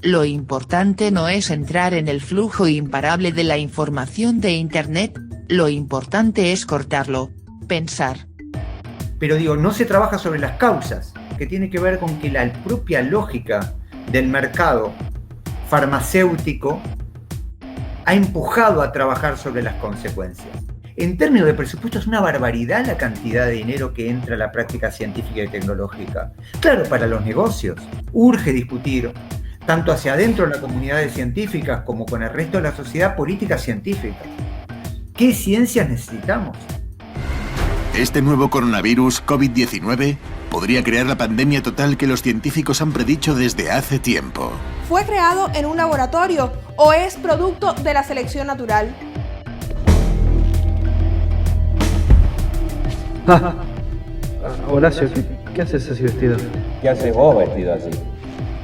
Lo importante no es entrar en el flujo imparable de la información de Internet, lo importante es cortarlo, pensar. Pero digo, no se trabaja sobre las causas, que tiene que ver con que la propia lógica del mercado farmacéutico ha empujado a trabajar sobre las consecuencias. En términos de presupuesto es una barbaridad la cantidad de dinero que entra a la práctica científica y tecnológica. Claro, para los negocios urge discutir, tanto hacia adentro de las comunidades científicas como con el resto de la sociedad, políticas científicas. ¿Qué ciencias necesitamos? Este nuevo coronavirus COVID-19 podría crear la pandemia total que los científicos han predicho desde hace tiempo. ¿Fue creado en un laboratorio o es producto de la selección natural? Horacio, ¿qué haces así vestido? ¿Qué haces vos vestido así?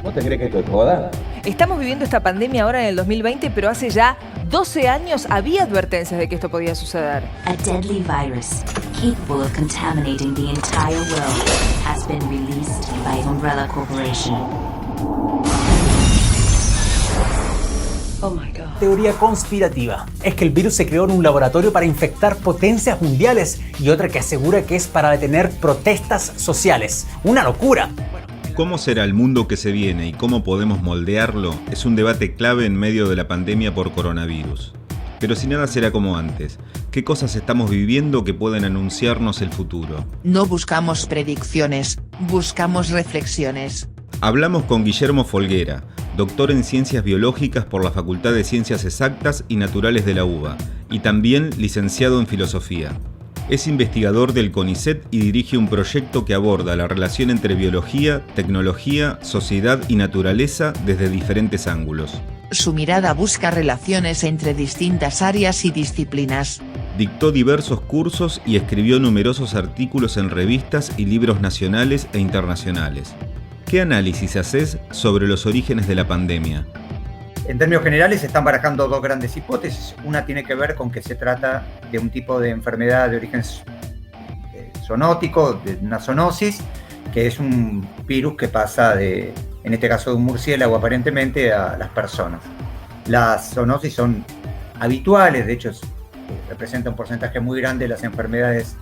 ¿Vos te crees que esto es joda? Estamos viviendo esta pandemia ahora en el 2020, pero hace ya 12 años había advertencias de que esto podía suceder. A deadly virus, capable of contaminating the entire world, has been released by Umbrella Corporation. Oh my God. Teoría conspirativa. Es que el virus se creó en un laboratorio para infectar potencias mundiales y otra que asegura que es para detener protestas sociales. ¡Una locura! ¿Cómo será el mundo que se viene y cómo podemos moldearlo? Es un debate clave en medio de la pandemia por coronavirus. Pero si nada será como antes, ¿qué cosas estamos viviendo que pueden anunciarnos el futuro? No buscamos predicciones, buscamos reflexiones. Hablamos con Guillermo Folguera, doctor en Ciencias Biológicas por la Facultad de Ciencias Exactas y Naturales de la UBA, y también licenciado en Filosofía. Es investigador del CONICET y dirige un proyecto que aborda la relación entre biología, tecnología, sociedad y naturaleza desde diferentes ángulos. Su mirada busca relaciones entre distintas áreas y disciplinas. Dictó diversos cursos y escribió numerosos artículos en revistas y libros nacionales e internacionales. ¿Qué análisis haces sobre los orígenes de la pandemia? En términos generales se están barajando dos grandes hipótesis. Una tiene que ver con que se trata de un tipo de enfermedad de origen zoonótico, de una zoonosis, que es un virus que pasa en este caso de un murciélago aparentemente, a las personas. Las zoonosis son habituales, de hecho representa un porcentaje muy grande de las enfermedades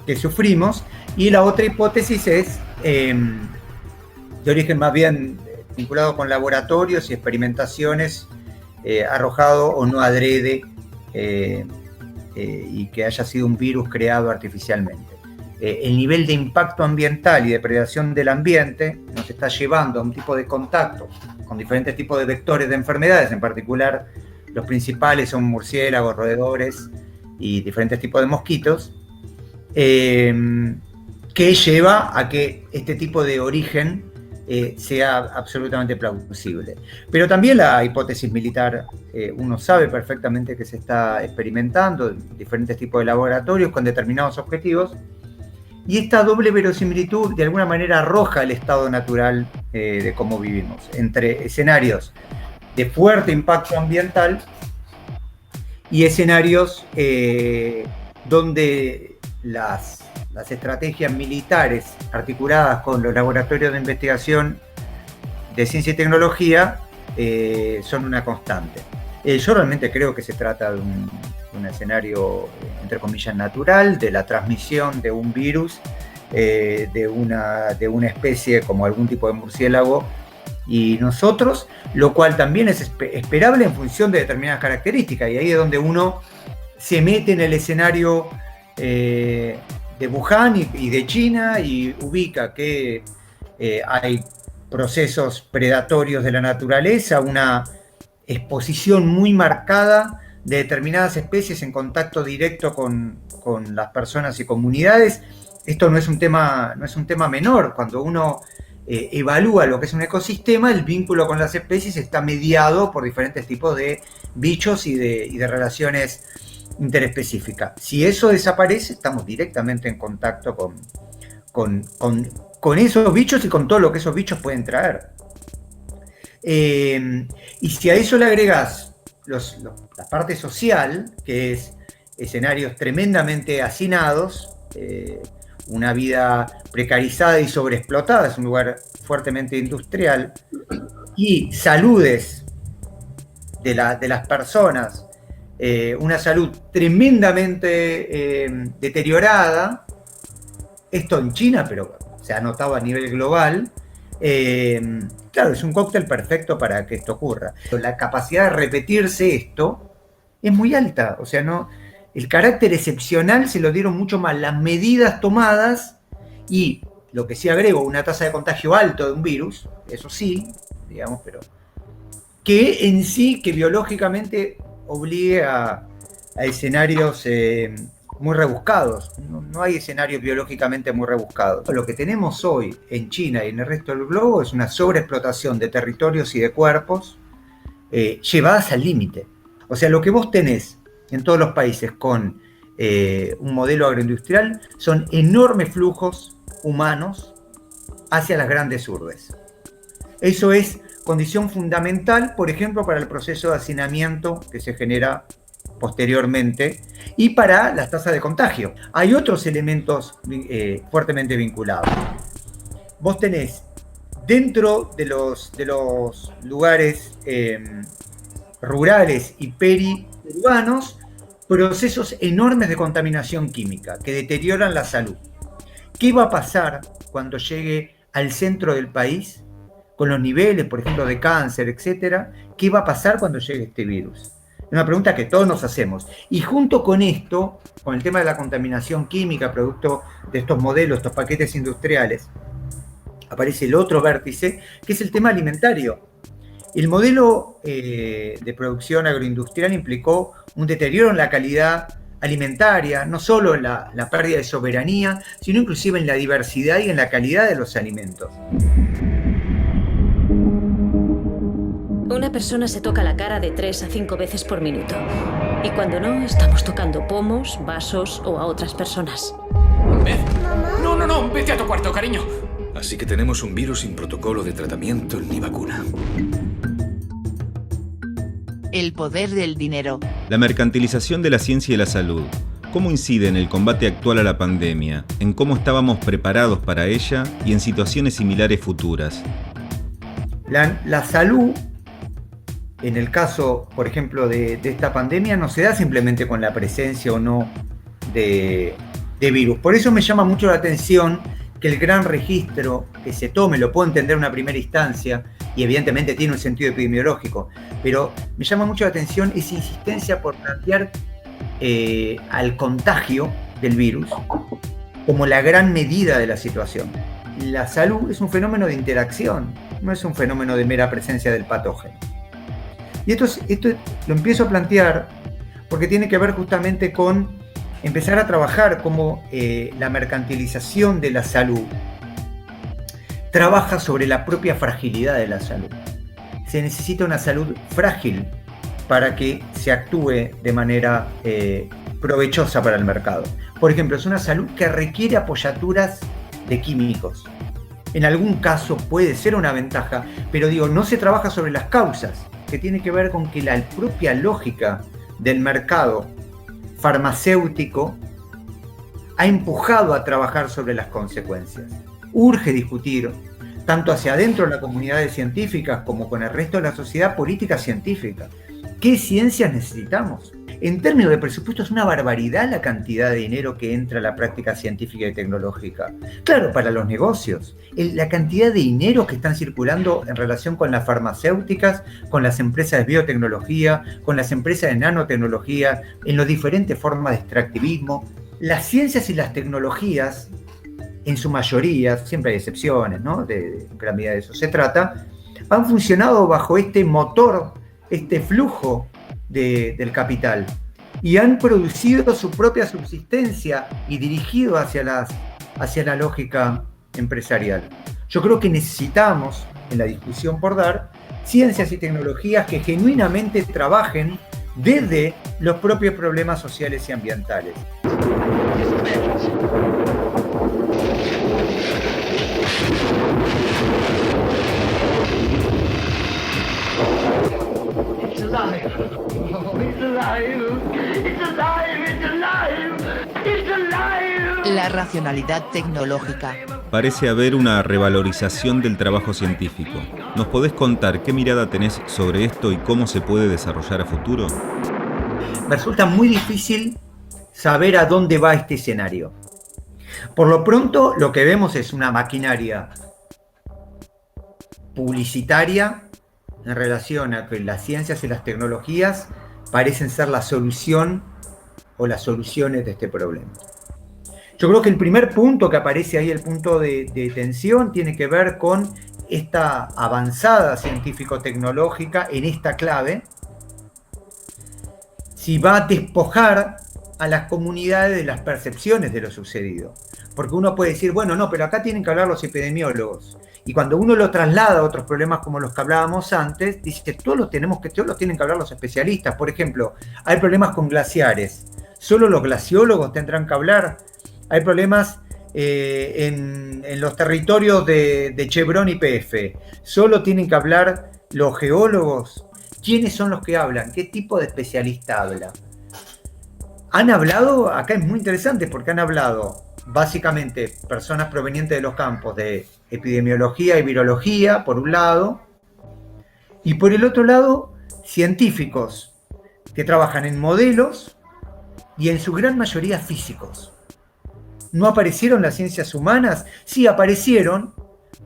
que sufrimos. Y la otra hipótesis es de origen más bien vinculado con laboratorios y experimentaciones, arrojado o no adrede, y que haya sido un virus creado artificialmente. El nivel de impacto ambiental y de predación del ambiente nos está llevando a un tipo de contacto con diferentes tipos de vectores de enfermedades, en particular los principales son murciélagos, roedores y diferentes tipos de mosquitos, que lleva a que este tipo de origen sea absolutamente plausible. Pero también la hipótesis militar, uno sabe perfectamente que se está experimentando en diferentes tipos de laboratorios con determinados objetivos, y esta doble verosimilitud de alguna manera arroja el estado natural de cómo vivimos, entre escenarios de fuerte impacto ambiental y escenarios donde las estrategias militares articuladas con los laboratorios de investigación de ciencia y tecnología son una constante. Yo realmente creo que se trata de un escenario, entre comillas, natural, de la transmisión de un virus, de una especie como algún tipo de murciélago y nosotros, lo cual también es esperable en función de determinadas características, y ahí es donde uno se mete en el escenario de Wuhan y de China y ubica que hay procesos predatorios de la naturaleza, una exposición muy marcada de determinadas especies en contacto directo con las personas y comunidades. Esto no es un tema menor. Cuando uno evalúa lo que es un ecosistema, el vínculo con las especies está mediado por diferentes tipos de bichos y de relaciones interespecífica. Si eso desaparece, estamos directamente en contacto con esos bichos y con todo lo que esos bichos pueden traer. Y si a eso le agregás la parte social, que es escenarios tremendamente hacinados, una vida precarizada y sobreexplotada, es un lugar fuertemente industrial, y saludes de las personas, una salud tremendamente deteriorada, esto en China, pero se ha notado a nivel global, claro, es un cóctel perfecto para que esto ocurra. La capacidad de repetirse esto es muy alta, o sea, no, el carácter excepcional se lo dieron mucho más las medidas tomadas y lo que sí agrego, una tasa de contagio alto de un virus, eso sí, digamos, pero que en sí, que biológicamente obligue a escenarios muy rebuscados. No hay escenarios biológicamente muy rebuscados. Lo que tenemos hoy en China y en el resto del globo es una sobreexplotación de territorios y de cuerpos llevadas al límite. O sea, lo que vos tenés en todos los países con un modelo agroindustrial son enormes flujos humanos hacia las grandes urbes. Eso es condición fundamental, por ejemplo, para el proceso de hacinamiento que se genera posteriormente y para las tasas de contagio. Hay otros elementos fuertemente vinculados. Vos tenés dentro de los lugares rurales y periurbanos procesos enormes de contaminación química que deterioran la salud. ¿Qué va a pasar cuando llegue al centro del país con los niveles, por ejemplo, de cáncer, etcétera? ¿Qué va a pasar cuando llegue este virus? Es una pregunta que todos nos hacemos. Y junto con esto, con el tema de la contaminación química, producto de estos modelos, estos paquetes industriales, aparece el otro vértice, que es el tema alimentario. El modelo de producción agroindustrial implicó un deterioro en la calidad alimentaria, no solo en la pérdida de soberanía, sino inclusive en la diversidad y en la calidad de los alimentos. Una persona se toca la cara de 3 a 5 veces por minuto. Y cuando no, estamos tocando pomos, vasos o a otras personas. ¿Beth? No, vete a tu cuarto, cariño. Así que tenemos un virus sin protocolo de tratamiento ni vacuna. El poder del dinero. La mercantilización de la ciencia y la salud. ¿Cómo incide en el combate actual a la pandemia? ¿En cómo estábamos preparados para ella y en situaciones similares futuras? La salud, en el caso, por ejemplo, de esta pandemia, no se da simplemente con la presencia o no de virus. Por eso me llama mucho la atención que el gran registro que se tome, lo puedo entender en una primera instancia, y evidentemente tiene un sentido epidemiológico, pero me llama mucho la atención esa insistencia por plantear al contagio del virus como la gran medida de la situación. La salud es un fenómeno de interacción, no es un fenómeno de mera presencia del patógeno. Y esto lo empiezo a plantear porque tiene que ver justamente con empezar a trabajar cómo la mercantilización de la salud trabaja sobre la propia fragilidad de la salud. Se necesita una salud frágil para que se actúe de manera provechosa para el mercado. Por ejemplo, es una salud que requiere apoyaturas de químicos. En algún caso puede ser una ventaja, pero no se trabaja sobre las causas, que tiene que ver con que la propia lógica del mercado farmacéutico ha empujado a trabajar sobre las consecuencias. Urge discutir, tanto hacia adentro de las comunidades científicas como con el resto de la sociedad, política científica. ¿Qué ciencias necesitamos? En términos de presupuesto es una barbaridad la cantidad de dinero que entra a la práctica científica y tecnológica. Claro, para los negocios, la cantidad de dinero que están circulando en relación con las farmacéuticas, con las empresas de biotecnología, con las empresas de nanotecnología, en las diferentes formas de extractivismo. Las ciencias y las tecnologías, en su mayoría, siempre hay excepciones, ¿no? De gran medida de eso se trata, han funcionado bajo este motor, este flujo del capital, y han producido su propia subsistencia y dirigido hacia la lógica empresarial. Yo creo que necesitamos, en la discusión por dar, ciencias y tecnologías que genuinamente trabajen desde los propios problemas sociales y ambientales. La racionalidad tecnológica. Parece haber una revalorización del trabajo científico. ¿Nos podés contar qué mirada tenés sobre esto y cómo se puede desarrollar a futuro? Me resulta muy difícil saber a dónde va este escenario. Por lo pronto, lo que vemos es una maquinaria publicitaria en relación a que las ciencias y las tecnologías parecen ser la solución o las soluciones de este problema. Yo creo que el primer punto que aparece ahí, el punto de tensión, tiene que ver con esta avanzada científico-tecnológica en esta clave, si va a despojar a las comunidades de las percepciones de lo sucedido. Porque uno puede decir, bueno, no, pero acá tienen que hablar los epidemiólogos. Y cuando uno lo traslada a otros problemas como los que hablábamos antes, dice que todos los tienen que hablar los especialistas. Por ejemplo, hay problemas con glaciares. ¿Solo los glaciólogos tendrán que hablar? Hay problemas en los territorios de Chevron y YPF. ¿Solo tienen que hablar los geólogos? ¿Quiénes son los que hablan? ¿Qué tipo de especialista habla? Han hablado, acá es muy interesante porque han hablado básicamente personas provenientes de los campos de epidemiología y virología, por un lado, y por el otro lado, científicos que trabajan en modelos y en su gran mayoría físicos. ¿No aparecieron las ciencias humanas? Sí, aparecieron,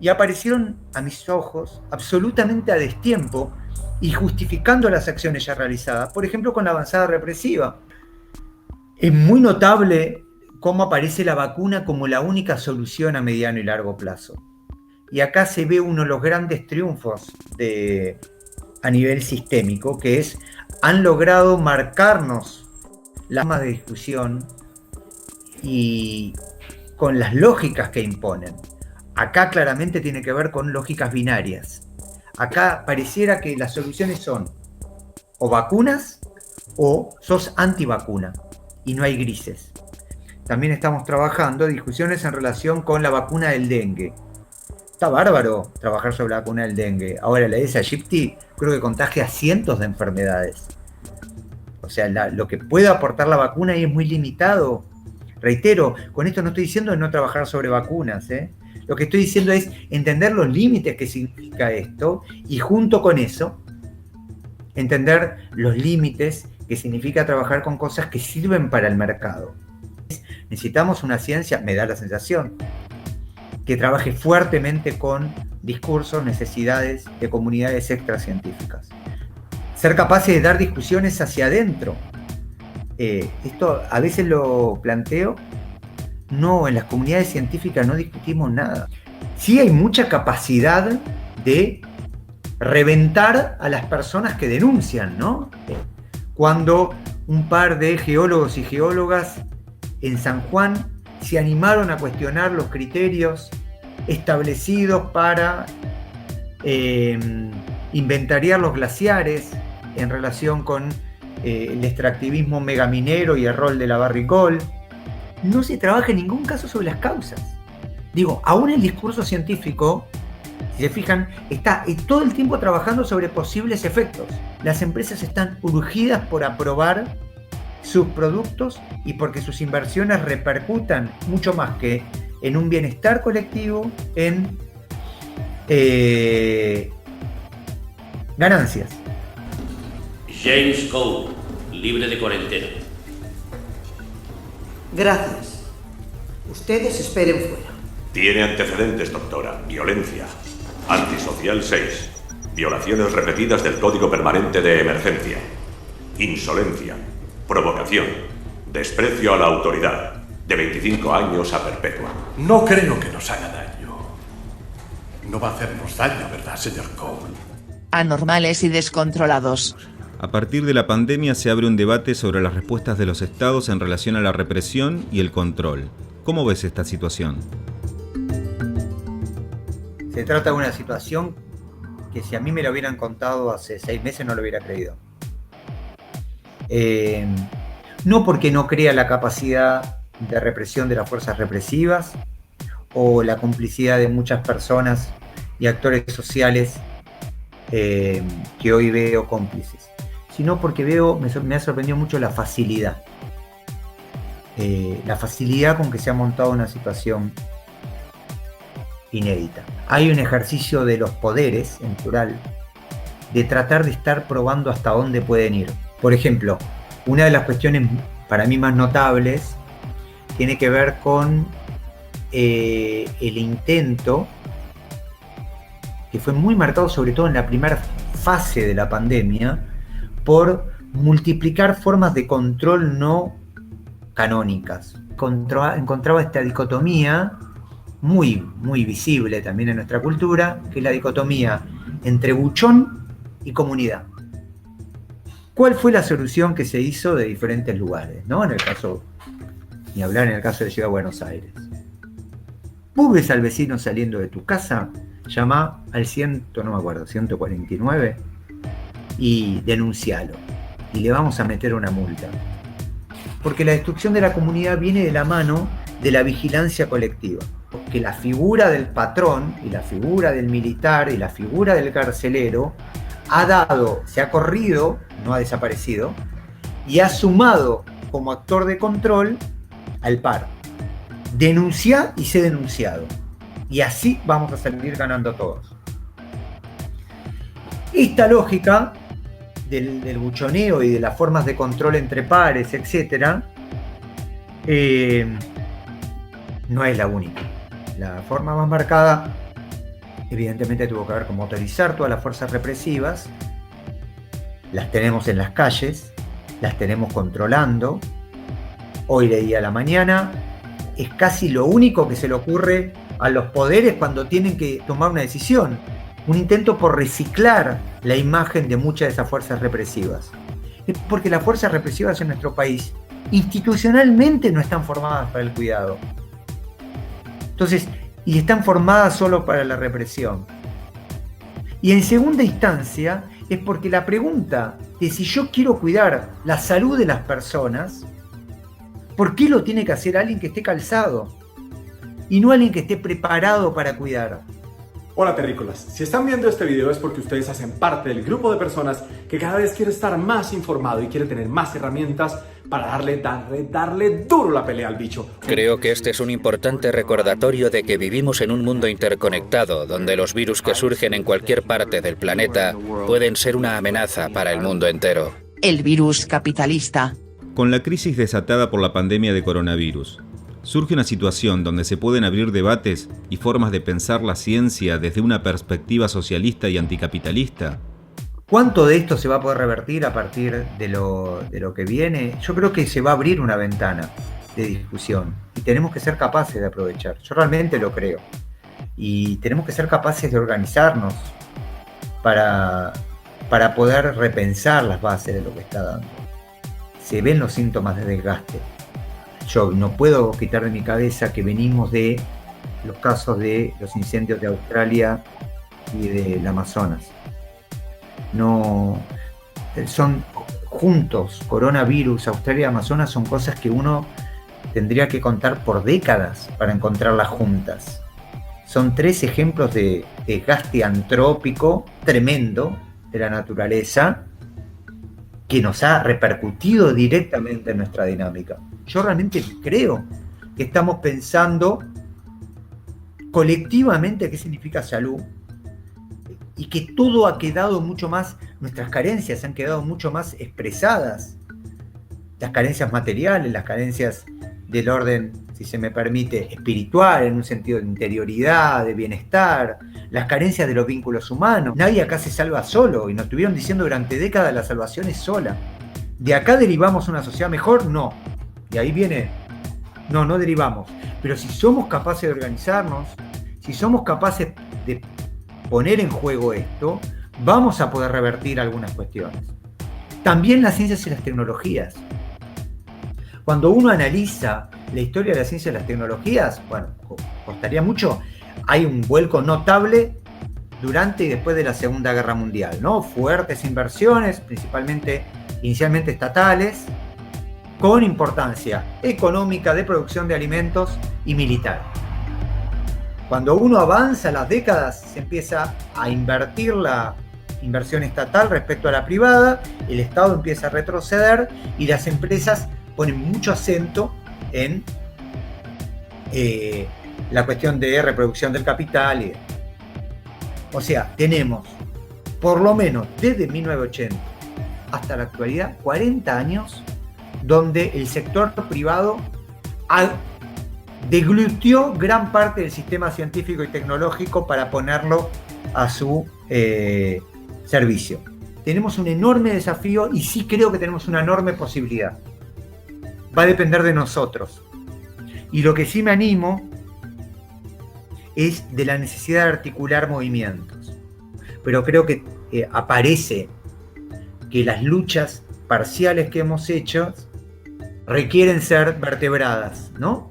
y aparecieron a mis ojos absolutamente a destiempo y justificando las acciones ya realizadas, por ejemplo con la avanzada represiva. Es muy notable cómo aparece la vacuna como la única solución a mediano y largo plazo. Y acá se ve uno de los grandes triunfos a nivel sistémico, que es, han logrado marcarnos la forma de discusión y con las lógicas que imponen. Acá claramente tiene que ver con lógicas binarias. Acá pareciera que las soluciones son o vacunas o sos antivacuna y no hay grises. También estamos trabajando discusiones en relación con la vacuna del dengue. Está bárbaro trabajar sobre la vacuna del dengue. Ahora la Aedes aegypti creo que contagia cientos de enfermedades. O sea, lo que puede aportar la vacuna ahí es muy limitado. Reitero, con esto no estoy diciendo de no trabajar sobre vacunas, ¿eh? Lo que estoy diciendo es entender los límites que significa esto y junto con eso entender los límites que significa trabajar con cosas que sirven para el mercado. Necesitamos una ciencia, me da la sensación, que trabaje fuertemente con discursos, necesidades de comunidades extracientíficas. Ser capaces de dar discusiones hacia adentro. Esto a veces lo planteo. No, en las comunidades científicas no discutimos nada. Sí hay mucha capacidad de reventar a las personas que denuncian, ¿no? Cuando un par de geólogos y geólogas en San Juan se animaron a cuestionar los criterios establecidos para inventariar los glaciares en relación con el extractivismo megaminero y el rol de la Barrick-Gold. No se trabaja en ningún caso sobre las causas. Digo, aún el discurso científico, si se fijan, está todo el tiempo trabajando sobre posibles efectos. Las empresas están urgidas por aprobar sus productos y porque sus inversiones repercutan mucho más que en un bienestar colectivo, en ganancias. James Cole, libre de cuarentena. Gracias. Ustedes esperen fuera. Tiene antecedentes, doctora. Violencia. Antisocial 6. Violaciones repetidas del Código Permanente de Emergencia. Insolencia. Provocación. Desprecio a la autoridad. De 25 años a perpetua. No creo que nos haga daño. No va a hacernos daño, ¿verdad, señor Cole? Anormales y descontrolados. A partir de la pandemia se abre un debate sobre las respuestas de los estados en relación a la represión y el control. ¿Cómo ves esta situación? Se trata de una situación que si a mí me lo hubieran contado hace 6 meses no lo hubiera creído. No porque no crea la capacidad de represión de las fuerzas represivas o la complicidad de muchas personas y actores sociales que hoy veo cómplices, sino porque me ha sorprendido mucho la facilidad. La facilidad con que se ha montado una situación inédita. Hay un ejercicio de los poderes, en plural, de tratar de estar probando hasta dónde pueden ir. Por ejemplo, una de las cuestiones para mí más notables tiene que ver con el intento, que fue muy marcado sobre todo en la primera fase de la pandemia, por multiplicar formas de control no canónicas. Encontraba esta dicotomía muy, muy visible también en nuestra cultura, que es la dicotomía entre buchón y comunidad. ¿Cuál fue la solución que se hizo de diferentes lugares? ¿No? En el caso, ni hablar en el caso de Ciudad de Buenos Aires. Vos ves al vecino saliendo de tu casa, llama al 149 y denuncialo. Y le vamos a meter una multa. Porque la destrucción de la comunidad viene de la mano de la vigilancia colectiva. Que la figura del patrón y la figura del militar y la figura del carcelero se ha corrido, no ha desaparecido, y ha sumado como actor de control al par. Denunciá y sé denunciado. Y así vamos a salir ganando todos. Esta lógica del buchoneo y de las formas de control entre pares, etc., no es la única. La forma más marcada, evidentemente, tuvo que ver con motorizar todas las fuerzas represivas. Las tenemos en las calles, las tenemos controlando. Hoy leía a la mañana, es casi lo único que se le ocurre a los poderes cuando tienen que tomar una decisión. Un intento por reciclar la imagen de muchas de esas fuerzas represivas. Es porque las fuerzas represivas en nuestro país institucionalmente no están formadas para el cuidado. Entonces, y están formadas solo para la represión. Y en segunda instancia, es porque la pregunta de si yo quiero cuidar la salud de las personas, ¿por qué lo tiene que hacer alguien que esté calzado? Y no alguien que esté preparado para cuidar. Hola terrícolas, si están viendo este video es porque ustedes hacen parte del grupo de personas que cada vez quiere estar más informado y quiere tener más herramientas para darle duro la pelea al bicho. Creo que este es un importante recordatorio de que vivimos en un mundo interconectado, donde los virus que surgen en cualquier parte del planeta pueden ser una amenaza para el mundo entero. El virus capitalista. Con la crisis desatada por la pandemia de coronavirus, surge una situación donde se pueden abrir debates y formas de pensar la ciencia desde una perspectiva socialista y anticapitalista. ¿Cuánto de esto se va a poder revertir a partir de lo que viene? Yo creo que se va a abrir una ventana de discusión y tenemos que ser capaces de aprovechar. Yo realmente lo creo. Y tenemos que ser capaces de organizarnos para poder repensar las bases de lo que está dando. Se ven los síntomas de desgaste. Yo no puedo quitar de mi cabeza que venimos de los casos de los incendios de Australia y del Amazonas. No, son juntos, coronavirus, Australia y Amazonas son cosas que uno tendría que contar por décadas para encontrarlas juntas. Son 3 ejemplos de desgaste antrópico tremendo de la naturaleza que nos ha repercutido directamente en nuestra dinámica. Yo realmente creo que estamos pensando colectivamente qué significa salud y que todo ha quedado mucho más, nuestras carencias han quedado mucho más expresadas. Las carencias materiales, las carencias del orden, si se me permite, espiritual, en un sentido de interioridad, de bienestar, las carencias de los vínculos humanos. Nadie acá se salva solo y nos estuvieron diciendo durante décadas la salvación es sola. ¿De acá derivamos una sociedad mejor? No. De ahí viene, no derivamos. Pero si somos capaces de organizarnos, si somos capaces de poner en juego esto, vamos a poder revertir algunas cuestiones. También las ciencias y las tecnologías. Cuando uno analiza la historia de las ciencias y las tecnologías, bueno, costaría mucho, hay un vuelco notable durante y después de la Segunda Guerra Mundial, ¿no? Fuertes inversiones, principalmente, inicialmente estatales, con importancia económica, de producción de alimentos y militar. Cuando uno avanza las décadas, se empieza a invertir la inversión estatal respecto a la privada, el Estado empieza a retroceder y las empresas ponen mucho acento en la cuestión de reproducción del capital. O sea, tenemos por lo menos desde 1980 hasta la actualidad 40 años donde el sector privado deglutió gran parte del sistema científico y tecnológico para ponerlo a su servicio. Tenemos un enorme desafío y sí creo que tenemos una enorme posibilidad. Va a depender de nosotros. Y lo que sí me animo es de la necesidad de articular movimientos. Pero creo que aparece que las luchas parciales que hemos hecho requieren ser vertebradas, ¿no?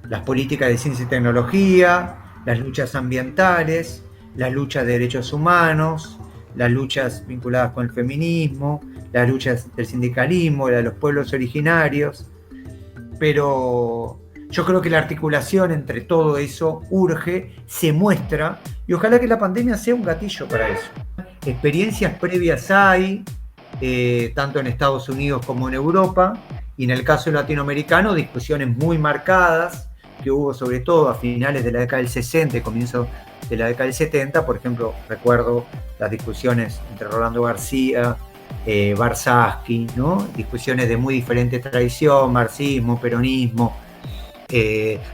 Las políticas de ciencia y tecnología, las luchas ambientales, las luchas de derechos humanos, las luchas vinculadas con el feminismo, las luchas del sindicalismo, de los pueblos originarios. Pero yo creo que la articulación entre todo eso urge, se muestra, y ojalá que la pandemia sea un gatillo para eso. Experiencias previas hay, tanto en Estados Unidos como en Europa, y en el caso latinoamericano, discusiones muy marcadas que hubo sobre todo a finales de la década del 60 y comienzo de la década del 70. Por ejemplo, recuerdo las discusiones entre Rolando García, Barsasky, ¿no? Discusiones de muy diferente tradición, marxismo, peronismo.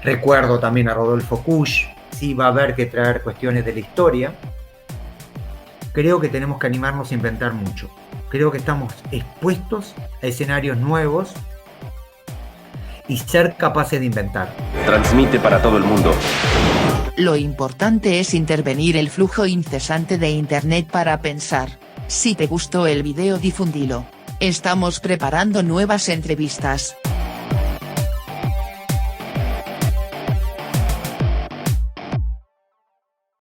Recuerdo también a Rodolfo Kusch. Sí, va a haber que traer cuestiones de la historia. Creo que tenemos que animarnos a inventar mucho. Creo que estamos expuestos a escenarios nuevos y ser capaces de inventar. Transmite para todo el mundo. Lo importante es intervenir el flujo incesante de Internet para pensar. Si te gustó el video, difundilo. Estamos preparando nuevas entrevistas.